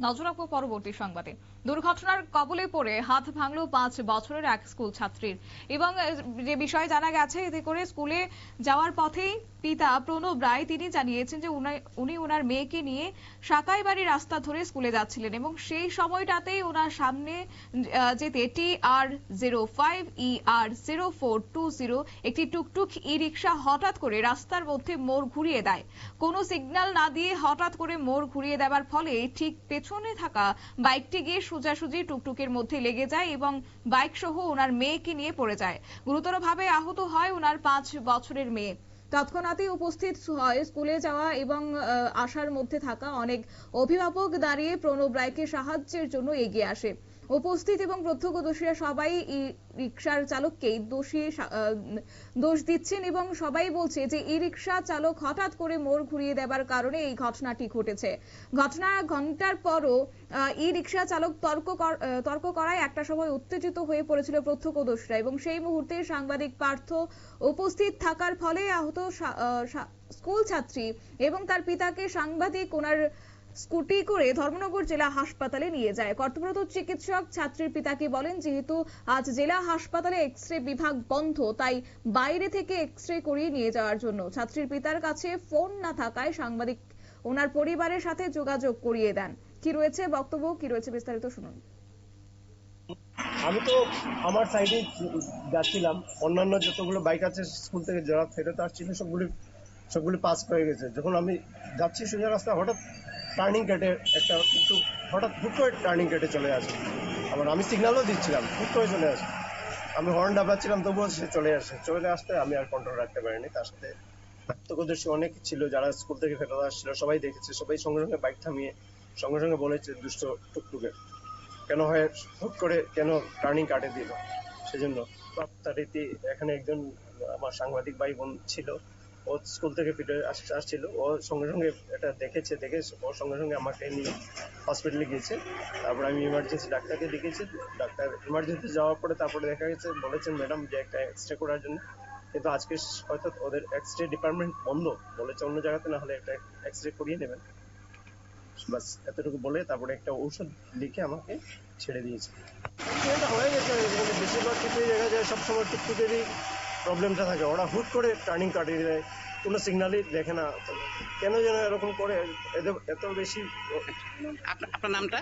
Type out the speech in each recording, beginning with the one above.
নজর রাখবো পরবর্তী সংবাদে। দুর্ঘটনার কবলে পড়ে হাত ভাঙলো 5 বছরের এক স্কুল ছাত্রীর। এবং যে বিষয় জানা গেছে, এতে করে স্কুলে যাওয়ার পথেই পিতা প্রণব রায় তিনি জানিয়েছেন যে উনি ওনার মেয়েকে নিয়ে সাকাইবাড়ি রাস্তা ধরে স্কুলে যাচ্ছিলেন এবং সেই সময়টাতেই ওনার সামনে যেতে TR05ER0420 একটি টুকটুক ই রিক্সা হঠাৎ করে রাস্তার মধ্যে মোড় ঘুরিয়ে দেয়। কোনো সিগন্যাল না দিয়ে হঠাৎ করে মোড় ঘুরিয়ে দেওয়ার ফলে ঠিক পেছনে থাকা বাইকটি গিয়ে সোজাসুজি টুকটুকের মধ্যে লেগে যায় এবং বাইক সহ ওনার মেয়েকে নিয়ে পড়ে যায়। গুরুতরভাবে আহত হয় ওনার 5 বছরের মেয়ে। তৎক্ষণাৎই উপস্থিত হয় স্কুলে যাওয়া এবং আসার মধ্যে থাকা অনেক অভিভাবক দাঁড়িয়ে প্রণব রায়কে সাহায্যের জন্য এগিয়ে আসে। উপস্থিত এবং প্রত্যক্ষদর্শীরা সবাই ই রিকশার চালককেই দোষ দিচ্ছেন এবং সবাই বলছে যে ই রিকশা চালক হঠাৎ করে মোড় ঘুরিয়ে দেবার কারণে এই ঘটনাটি ঘটেছে। ঘটনা ঘন্টার পরও ই রিকশা চালক তর্ক করায় একটা সময় উত্তেজিত হয়ে পড়েছিল প্রত্যক্ষদর্শীরা এবং সেই মুহূর্তে সাংবাদিক পার্থ উপস্থিত থাকার ফলে আহত স্কুল ছাত্রী এবং তার পিতাকে সাংবাদিক ওনার স্কুটি করে ধর্মনগর জেলা হাসপাতালে নিয়ে যায়। কর্তব্যরত চিকিৎসক ছাত্রীর পিতাকে বলেন, যেহেতু আজ জেলা হাসপাতালে এক্স-রে বিভাগ বন্ধ, তাই বাইরে থেকে এক্স-রে করিয়ে নিয়ে যাওয়ার জন্য ছাত্রীর পিতার কাছে ফোন না থাকায় সাংবাদিক ওনার পরিবারের সাথে যোগাযোগ করিয়ে দেন। কি রয়েছে বক্তব্য, কি রয়েছে বিস্তারিত শুনুন। আমি তো আমার সাইডে যাচ্ছিলাম, অন্যান্য যতগুলো বাইক আছে স্কুল থেকে যারা ফেরত আসছিল সবগুলি পাস হয়ে গেছে। যখন আমি যাচ্ছি সোজা রাস্তা, হঠাৎ টার্নিং কেটে একটা একটু হুট করে টার্নিং কেটে চলে আসে। আবার আমি সিগন্যালও দিচ্ছিলাম, হুট করে চলে আসে। আমি হর্ন ডাবাচ্ছিলাম, তবুও সে চলে আসতে আমি আর কন্ট্রোল রাখতে পারিনি। তার সাথে প্রত্যক্ষদর্শী অনেক ছিল যারা স্কুল থেকে ফেরত আসছিল, সবাই দেখেছে। সবাই সঙ্গে সঙ্গে বাইক থামিয়ে সঙ্গে বলেছে দুষ্ট টুকটুকে কেন হয়, হুট করে কেন টার্নিং কাটে দিল। সেজন্য রীতি এখানে একজন আমার সাংবাদিক ভাই বোন ছিল, ও স্কুল থেকে ফিরে আসছিল। ও সঙ্গে এটা দেখে ওর সঙ্গে আমাকে নিয়ে হসপিটালে গিয়েছে। তারপর আমি ইমার্জেন্সি ডাক্তারকে ডেকেছি। ডাক্তার ইমার্জেন্সি যাওয়ার পরে তারপরে দেখা গেছে, বলেছেন ম্যাডাম যে একটা এক্স-রে করার জন্য, কিন্তু আজকে হয়তো ওদের এক্স-রে ডিপার্টমেন্ট বন্ধ বলেছে, অন্য জায়গাতে না হলে একটা এক্স-রে করিয়ে নেবেন। বাস এতটুকু বলে তারপরে একটা ঔষধ লিখে আমাকে ছেড়ে দিয়েছে। এটা হয়ে গেছে, বেশিরভাগ ক্ষেত্রে দেখা যায় সবসময় টুকটুকেরই প্রবলেমটা থাকে। ওরা হুট করে টার্নিং কাটিয়ে দেয়, কোনো সিগন্যালই দেখে না, কেন যেন এরকম করে এত বেশি। আপনার নামটা?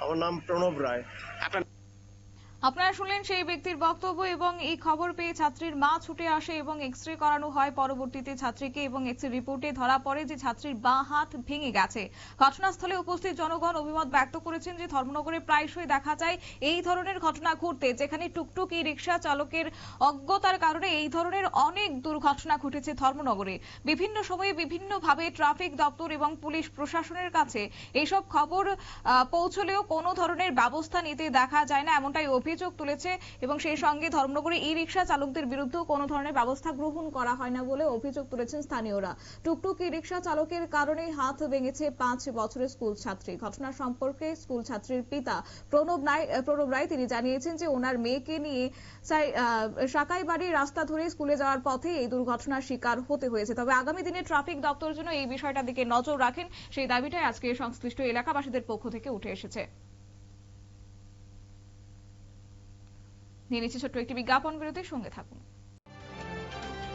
আমার নাম প্রণব রায়। আপনারা শুনলেন সেই ব্যক্তির বক্তব্য এবং এই খবর পেয়ে ছাত্রীর মা ছুটে আসে এবং এক্স-রে করানো হয় পরবর্তীতে ছাত্রীকে এবং এক্স-রে রিপোর্টে ধরা পড়ে যে ছাত্রীর বাঁ হাত ভেঙে গেছে। ঘটনাস্থলে উপস্থিত জনগণ অভিমত ব্যক্ত করেছেন যে ধর্মনগরে প্রায়শই দেখা যায় এই ধরনের ঘটনা ঘটতে, যেখানে টুকটুক ই রিকশা চালকের অজ্ঞতার কারণে এই ধরনের অনেক দুর্ঘটনা ঘটেছে ধর্মনগরে। বিভিন্ন সময়ে বিভিন্নভাবে ট্রাফিক দপ্তর এবং পুলিশ প্রশাসনের কাছে এইসব খবর পৌঁছলেও কোনো ধরনের ব্যবস্থা নিতে দেখা যায় না, এমনটাই অভিযোগ তুলেছে। এবং সেই সঙ্গে ধর্মনগরে ই রিকশা চালকদের বিরুদ্ধে কোনো ধরনের ব্যবস্থা গ্রহণ করা হয় না বলে অভিযোগ তুলেছেন স্থানীয়রা। টুকটুক ই রিকশা চালকের কারণে হাত ভেঙেছে 5 বছরের স্কুল ছাত্রী। ঘটনা সম্পর্কে স্কুল ছাত্রীর পিতা প্রণব রায় তিনি জানিয়েছেন যে ওনার মেয়েকে নিয়ে সাকাইবাড়ি রাস্তা ধরে স্কুলে যাওয়ার পথে এই দুর্ঘটনার শিকার হতে হয়েছে। তবে আগামী দিনে ট্রাফিক দপ্তর যেন এই বিষয়টার দিকে নজর রাখেন, সেই দাবিটাই আজকে সংশ্লিষ্ট এলাকাবাসীদের পক্ষ থেকে উঠে এসেছে। নিয়ে নিচ্ছে ছোট্ট একটি বিজ্ঞাপন বিরতির সঙ্গে থাকুন।